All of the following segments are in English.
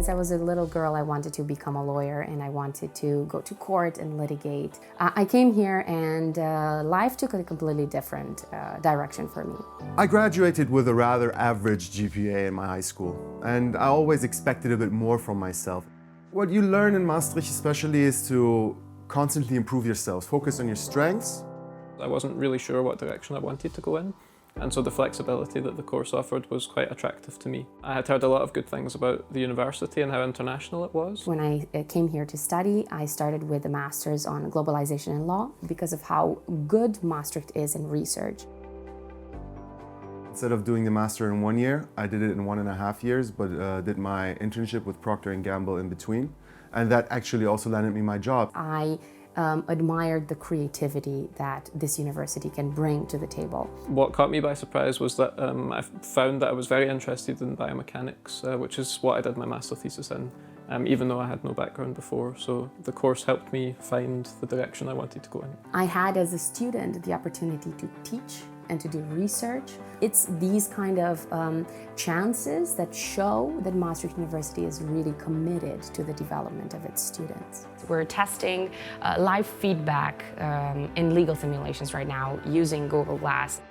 Since I was a little girl, I wanted to become a lawyer and I wanted to go to court and litigate. I came here and life took a completely different direction for me. I graduated with a rather average GPA in my high school, and I always expected a bit more from myself. What you learn in Maastricht especially is to constantly improve yourself, focus on your strengths. I wasn't really sure what direction I wanted to go in, and so the flexibility that the course offered was quite attractive to me. I had heard a lot of good things about the university and how international it was. When I came here to study, I started with a master's on globalization and law because of how good Maastricht is in research. Instead of doing the master in 1 year, I did it in 1.5 years, but did my internship with Procter & Gamble in between. And that actually also landed me my job. I admired the creativity that this university can bring to the table. What caught me by surprise was that I found that I was very interested in biomechanics, which is what I did my master thesis in, even though I had no background before. So the course helped me find the direction I wanted to go in. I had, as a student, the opportunity to teach and to do research. It's these kind of chances that show that Maastricht University is really committed to the development of its students. We're testing live feedback in legal simulations right now using Google Glass.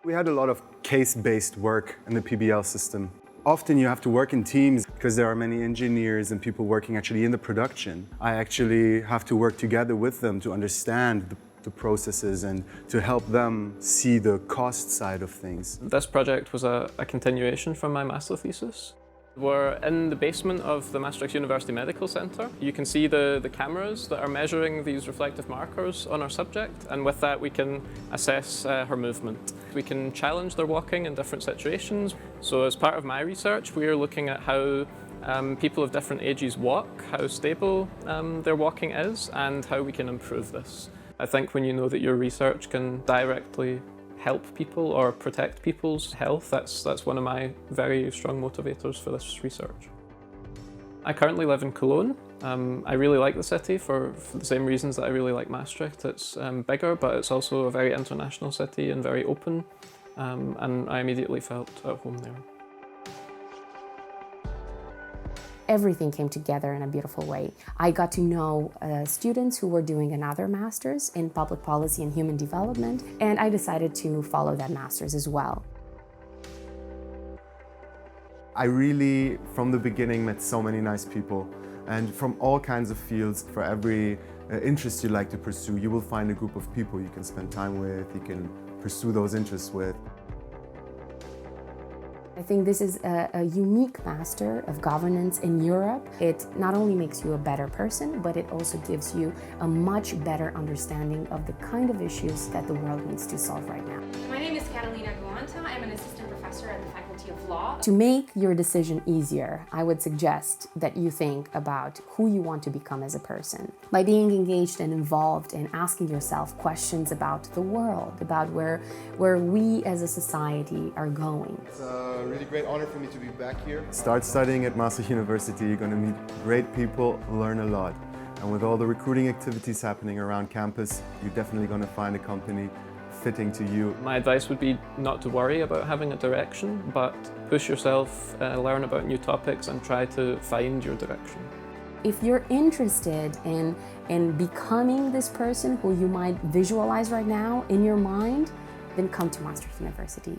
We had a lot of case-based work in the PBL system. Often you have to work in teams because there are many engineers and people working actually in the production. I actually have to work together with them to understand the processes and to help them see the cost side of things. This project was a continuation from my master thesis. We're in the basement of the Maastricht University Medical Center. You can see the cameras that are measuring these reflective markers on our subject, and with that we can assess her movement. We can challenge their walking in different situations. So as part of my research, we are looking at how people of different ages walk, how stable their walking is, and how we can improve this. I think when you know that your research can directly help people or protect people's health, that's one of my very strong motivators for this research. I currently live in Cologne. I really like the city for the same reasons that I really like Maastricht. It's bigger, but it's also a very international city and very open, and I immediately felt at home there. Everything came together in a beautiful way. I got to know students who were doing another master's in public policy and human development, and I decided to follow that master's as well. I really, from the beginning, met so many nice people, and from all kinds of fields. For every interest you like to pursue, you will find a group of people you can spend time with, you can pursue those interests with. I think this is a unique master of governance in Europe. It not only makes you a better person, but it also gives you a much better understanding of the kind of issues that the world needs to solve right now. My name is Catalina Guanta. I'm an assistant professor at the Faculty of Law. To make your decision easier, I would suggest that you think about who you want to become as a person. By being engaged and involved and asking yourself questions about the world, about where we as a society are going. It's a really great honor for me to be back here. Start studying at Maastricht University, you're going to meet great people, learn a lot. And with all the recruiting activities happening around campus, you're definitely going to find a company fitting to you. My advice would be not to worry about having a direction, but push yourself, learn about new topics and try to find your direction. If you're interested in becoming this person who you might visualize right now in your mind, then come to Maastricht University.